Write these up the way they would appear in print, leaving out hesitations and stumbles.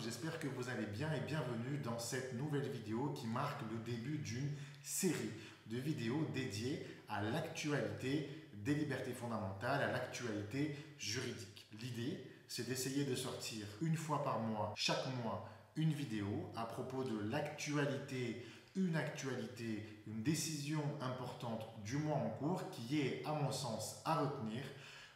j'espère que vous allez bien et bienvenue dans cette nouvelle vidéo qui marque le début d'une série de vidéos dédiées à l'actualité des libertés fondamentales, à l'actualité juridique. L'idée, c'est d'essayer de sortir une fois par mois, chaque mois, une vidéo à propos de l'actualité, une décision importante du mois en cours qui est, à mon sens, à retenir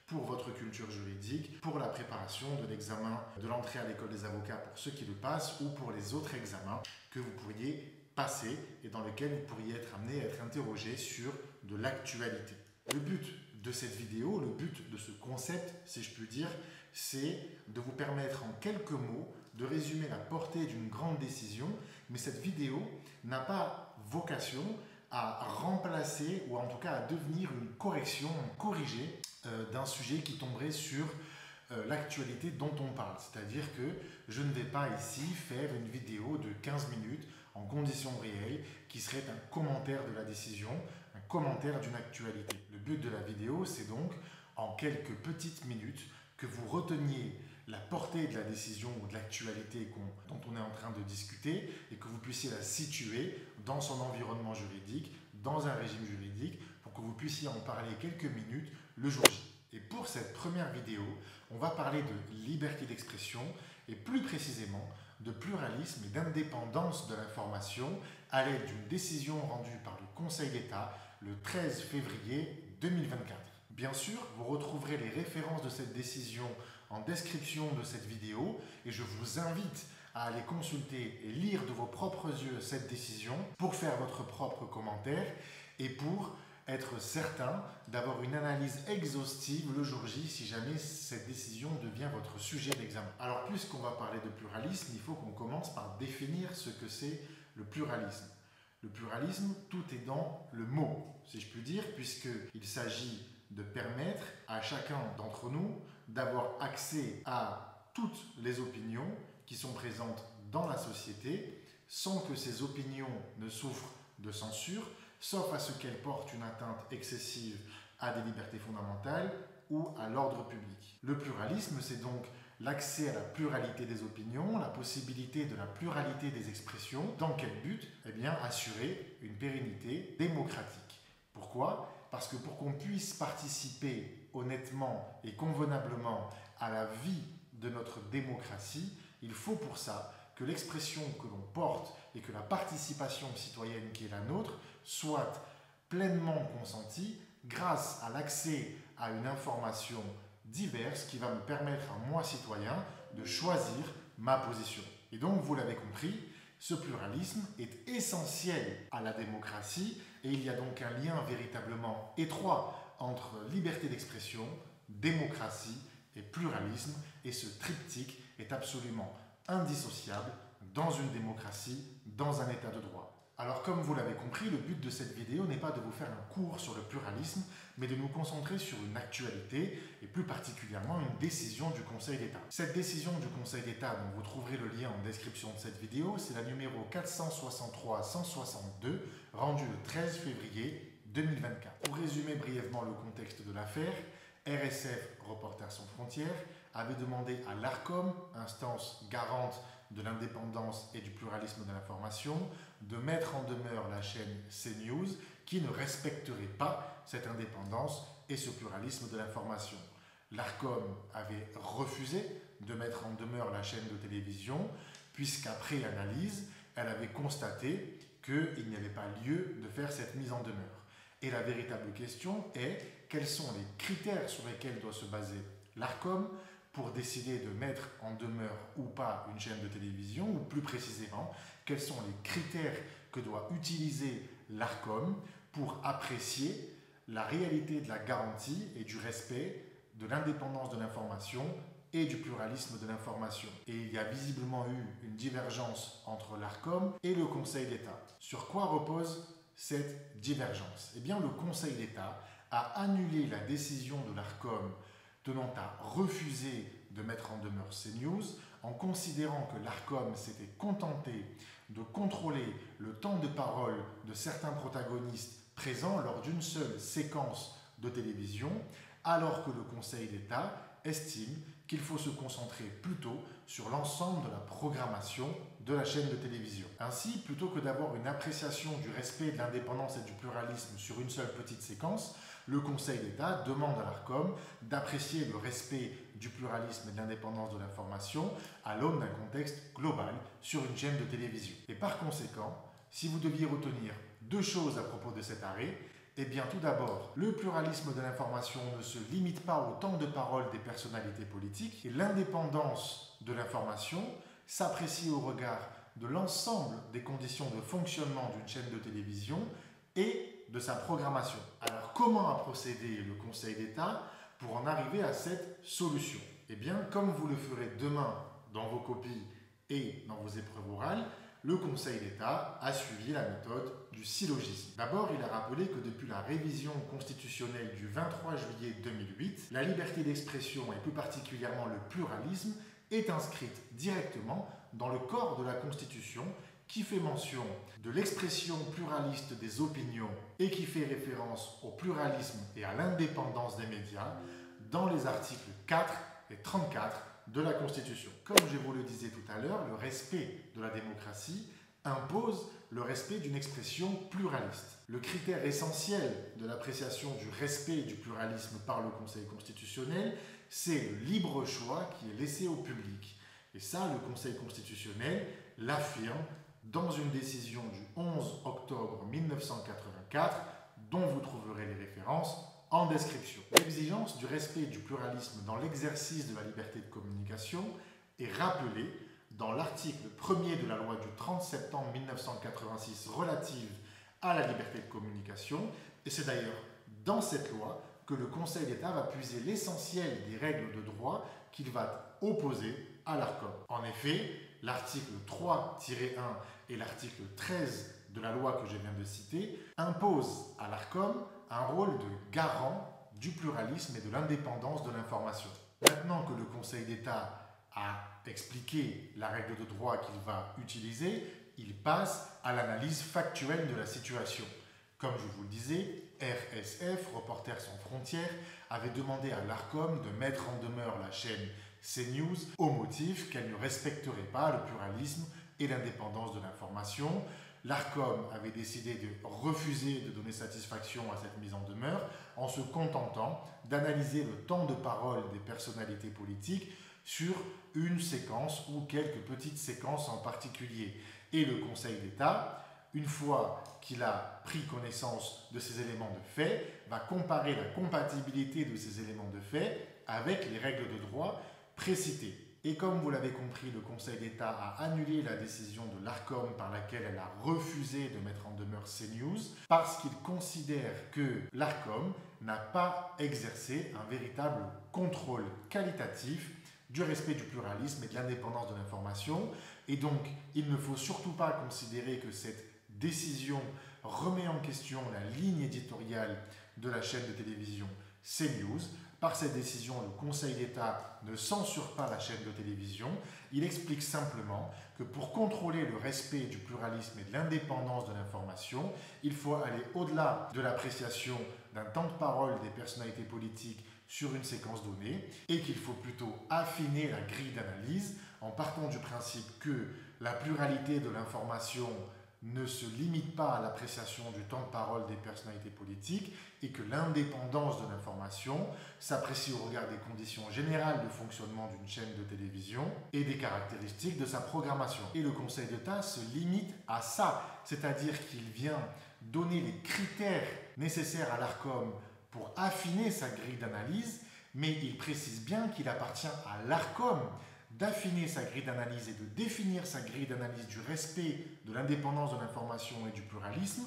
pour votre culture juridique, pour la préparation de l'examen de l'entrée à l'école des avocats pour ceux qui le passent ou pour les autres examens que vous pourriez passer et dans lesquels vous pourriez être amené à être interrogé sur de l'actualité. Le but de cette vidéo, le but de ce concept, si je puis dire, c'est de vous permettre en quelques mots de résumer la portée d'une grande décision, mais cette vidéo n'a pas vocation à remplacer ou en tout cas à devenir une correction, un corrigé d'un sujet qui tomberait sur l'actualité dont on parle. C'est-à-dire que je ne vais pas ici faire une vidéo de 15 minutes en conditions réelles qui serait un commentaire de la décision, un commentaire d'une actualité. Le but de la vidéo, c'est donc en quelques petites minutes que vous reteniez la portée de la décision ou de l'actualité dont on est en train de discuter et que vous puissiez la situer dans son environnement juridique, dans un régime juridique, pour que vous puissiez en parler quelques minutes le jour J. Et pour cette première vidéo, on va parler de liberté d'expression et plus précisément de pluralisme et d'indépendance de l'information à l'aide d'une décision rendue par le Conseil d'État le 13 février 2024. Bien sûr, vous retrouverez les références de cette décision en description de cette vidéo et je vous invite à aller consulter et lire de vos propres yeux cette décision pour faire votre propre commentaire et pour être certain d'avoir une analyse exhaustive le jour J si jamais cette décision devient votre sujet d'examen. Alors puisqu'on va parler de pluralisme, il faut qu'on commence par définir ce que c'est le pluralisme. Le pluralisme, tout est dans le mot, si je puis dire, puisqu'il s'agit de permettre à chacun d'entre nous d'avoir accès à toutes les opinions qui sont présentes dans la société sans que ces opinions ne souffrent de censure, sauf à ce qu'elles portent une atteinte excessive à des libertés fondamentales ou à l'ordre public. Le pluralisme, c'est donc l'accès à la pluralité des opinions, la possibilité de la pluralité des expressions. Dans quel but? Eh bien, assurer une pérennité démocratique. Pourquoi? Parce que pour qu'on puisse participer honnêtement et convenablement à la vie de notre démocratie, il faut pour ça que l'expression que l'on porte et que la participation citoyenne qui est la nôtre soit pleinement consentie grâce à l'accès à une information diverse qui va me permettre à moi, citoyen, de choisir ma position. Et donc, vous l'avez compris, ce pluralisme est essentiel à la démocratie et il y a donc un lien véritablement étroit entre liberté d'expression, démocratie et pluralisme et ce triptyque est absolument indissociable dans une démocratie, dans un état de droit. Alors comme vous l'avez compris, le but de cette vidéo n'est pas de vous faire un cours sur le pluralisme, mais de nous concentrer sur une actualité et plus particulièrement une décision du Conseil d'État. Cette décision du Conseil d'État, dont vous trouverez le lien en description de cette vidéo, c'est la numéro 463-162, rendue le 13 février 2024. Pour résumer brièvement le contexte de l'affaire, RSF, Reporters sans frontières, avait demandé à l'ARCOM, instance garante de l'indépendance et du pluralisme de l'information, de mettre en demeure la chaîne CNews qui ne respecterait pas cette indépendance et ce pluralisme de l'information. L'ARCOM avait refusé de mettre en demeure la chaîne de télévision puisqu'après analyse, elle avait constaté qu'il n'y avait pas lieu de faire cette mise en demeure. Et la véritable question est quels sont les critères sur lesquels doit se baser l'ARCOM pour décider de mettre en demeure ou pas une chaîne de télévision, ou plus précisément, quels sont les critères que doit utiliser l'ARCOM pour apprécier la réalité de la garantie et du respect de l'indépendance de l'information et du pluralisme de l'information. Et il y a visiblement eu une divergence entre l'ARCOM et le Conseil d'État. Sur quoi repose cette divergence? Eh bien, le Conseil d'État a annulé la décision de l'ARCOM tenant à refuser de mettre en demeure CNews en considérant que l'ARCOM s'était contenté de contrôler le temps de parole de certains protagonistes présents lors d'une seule séquence de télévision, alors que le Conseil d'État estime qu'il faut se concentrer plutôt sur l'ensemble de la programmation de la chaîne de télévision. Ainsi, plutôt que d'avoir une appréciation du respect de l'indépendance et du pluralisme sur une seule petite séquence, le Conseil d'État demande à l'Arcom d'apprécier le respect du pluralisme et de l'indépendance de l'information à l'aune d'un contexte global sur une chaîne de télévision. Et par conséquent, si vous deviez retenir deux choses à propos de cet arrêt, eh bien tout d'abord, le pluralisme de l'information ne se limite pas au temps de parole des personnalités politiques et l'indépendance de l'information s'apprécie au regard de l'ensemble des conditions de fonctionnement d'une chaîne de télévision et de sa programmation. Alors comment a procédé le Conseil d'État pour en arriver à cette solution? Eh bien, comme vous le ferez demain dans vos copies et dans vos épreuves orales, le Conseil d'État a suivi la méthode du syllogisme. D'abord, il a rappelé que depuis la révision constitutionnelle du 23 juillet 2008, la liberté d'expression et plus particulièrement le pluralisme est inscrite directement dans le corps de la Constitution qui fait mention de l'expression pluraliste des opinions et qui fait référence au pluralisme et à l'indépendance des médias dans les articles 4 et 34 de la Constitution. Comme je vous le disais tout à l'heure, le respect de la démocratie impose le respect d'une expression pluraliste. Le critère essentiel de l'appréciation du respect du pluralisme par le Conseil constitutionnel, c'est le libre choix qui est laissé au public. Et ça, le Conseil constitutionnel l'affirme dans une décision du 11 octobre 1984, dont vous trouverez les références en description. L'exigence du respect du pluralisme dans l'exercice de la liberté de communication est rappelée dans l'article 1er de la loi du 30 septembre 1986 relative à la liberté de communication, et c'est d'ailleurs dans cette loi que le Conseil d'État va puiser l'essentiel des règles de droit qu'il va opposer à l'Arcom. En effet, l'article 3-1 et l'article 13 de la loi que je viens de citer imposent à l'Arcom un rôle de garant du pluralisme et de l'indépendance de l'information. Maintenant que le Conseil d'État a expliqué la règle de droit qu'il va utiliser, il passe à l'analyse factuelle de la situation. Comme je vous le disais, RSF, Reporters sans frontières, avait demandé à l'Arcom de mettre en demeure la chaîne CNews au motif qu'elle ne respecterait pas le pluralisme et l'indépendance de l'information. L'Arcom avait décidé de refuser de donner satisfaction à cette mise en demeure en se contentant d'analyser le temps de parole des personnalités politiques sur une séquence ou quelques petites séquences en particulier. Et le Conseil d'État, une fois qu'il a pris connaissance de ces éléments de fait, va comparer la compatibilité de ces éléments de fait avec les règles de droit précitées. Et comme vous l'avez compris, le Conseil d'État a annulé la décision de l'Arcom par laquelle elle a refusé de mettre en demeure CNews parce qu'il considère que l'Arcom n'a pas exercé un véritable contrôle qualitatif du respect du pluralisme et de l'indépendance de l'information. Et donc, il ne faut surtout pas considérer que cette décision remet en question la ligne éditoriale de la chaîne de télévision CNews. Par cette décision, le Conseil d'État ne censure pas la chaîne de télévision. Il explique simplement que pour contrôler le respect du pluralisme et de l'indépendance de l'information, il faut aller au-delà de l'appréciation d'un temps de parole des personnalités politiques sur une séquence donnée et qu'il faut plutôt affiner la grille d'analyse en partant du principe que la pluralité de l'information ne se limite pas à l'appréciation du temps de parole des personnalités politiques et que l'indépendance de l'information s'apprécie au regard des conditions générales de fonctionnement d'une chaîne de télévision et des caractéristiques de sa programmation. Et le Conseil d'État se limite à ça, c'est-à-dire qu'il vient donner les critères nécessaires à l'Arcom pour affiner sa grille d'analyse, mais il précise bien qu'il appartient à l'Arcom d'affiner sa grille d'analyse et de définir sa grille d'analyse du respect de l'indépendance de l'information et du pluralisme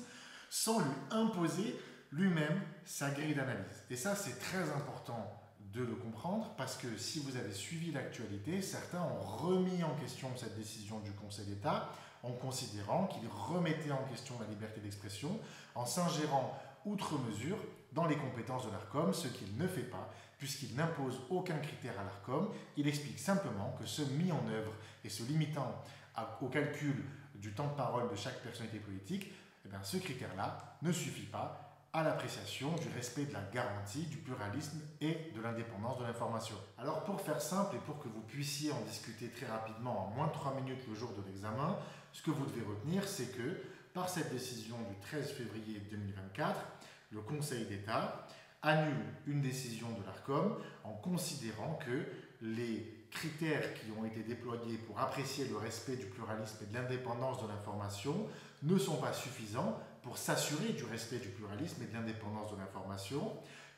sans lui imposer lui-même sa grille d'analyse. Et ça, c'est très important de le comprendre parce que si vous avez suivi l'actualité, certains ont remis en question cette décision du Conseil d'État en considérant qu'il remettait en question la liberté d'expression en s'ingérant outre mesure dans les compétences de l'Arcom, ce qu'il ne fait pas, puisqu'il n'impose aucun critère à l'Arcom. Il explique simplement que ce mis en œuvre et se limitant au calcul du temps de parole de chaque personnalité politique, eh bien, ce critère-là ne suffit pas à l'appréciation du respect de la garantie, du pluralisme et de l'indépendance de l'information. Alors pour faire simple et pour que vous puissiez en discuter très rapidement en moins de 3 minutes le jour de l'examen, ce que vous devez retenir, c'est que par cette décision du 13 février 2024, le Conseil d'État annule une décision de l'Arcom en considérant que les critères qui ont été déployés pour apprécier le respect du pluralisme et de l'indépendance de l'information ne sont pas suffisants pour s'assurer du respect du pluralisme et de l'indépendance de l'information.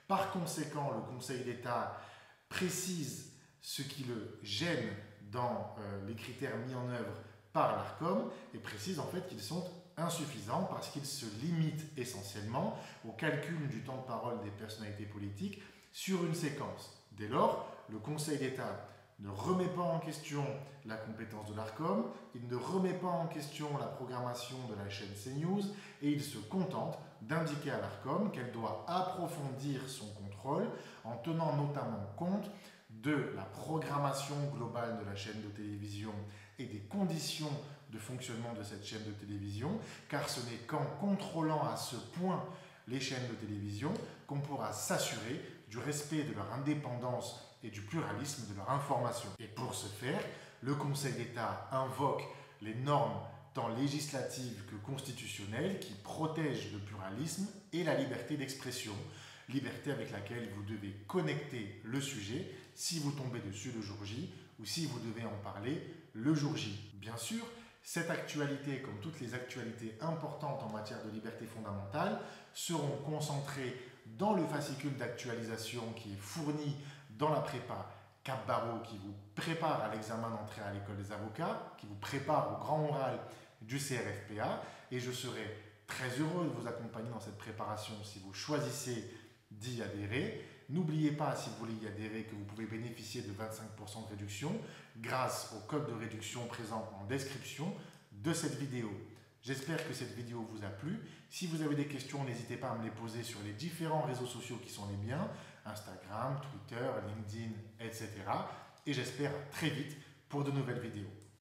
Par conséquent, le Conseil d'État précise ce qui le gêne dans les critères mis en œuvre par l'Arcom et précise en fait qu'ils sont insuffisants parce qu'ils se limitent essentiellement au calcul du temps de parole des personnalités politiques sur une séquence. Dès lors, le Conseil d'État ne remet pas en question la compétence de l'Arcom, il ne remet pas en question la programmation de la chaîne CNews et il se contente d'indiquer à l'Arcom qu'elle doit approfondir son contrôle en tenant notamment compte de la programmation globale de la chaîne de télévision et des conditions de fonctionnement de cette chaîne de télévision, car ce n'est qu'en contrôlant à ce point les chaînes de télévision qu'on pourra s'assurer du respect de leur indépendance et du pluralisme de leur information. Et pour ce faire, le Conseil d'État invoque les normes tant législatives que constitutionnelles qui protègent le pluralisme et la liberté d'expression, liberté avec laquelle vous devez connecter le sujet si vous tombez dessus le jour J ou si vous devez en parler le jour J. Bien sûr, cette actualité, comme toutes les actualités importantes en matière de liberté fondamentale, seront concentrées dans le fascicule d'actualisation qui est fourni dans la prépa Cap Barreau, qui vous prépare à l'examen d'entrée à l'école des avocats, qui vous prépare au grand oral du CRFPA, et je serai très heureux de vous accompagner dans cette préparation si vous choisissez d'y adhérer. N'oubliez pas, si vous voulez y adhérer, que vous pouvez bénéficier de 25% de réduction grâce au code de réduction présent en description de cette vidéo. J'espère que cette vidéo vous a plu. Si vous avez des questions, n'hésitez pas à me les poser sur les différents réseaux sociaux qui sont les miens, Instagram, Twitter, LinkedIn, etc. Et j'espère à très vite pour de nouvelles vidéos.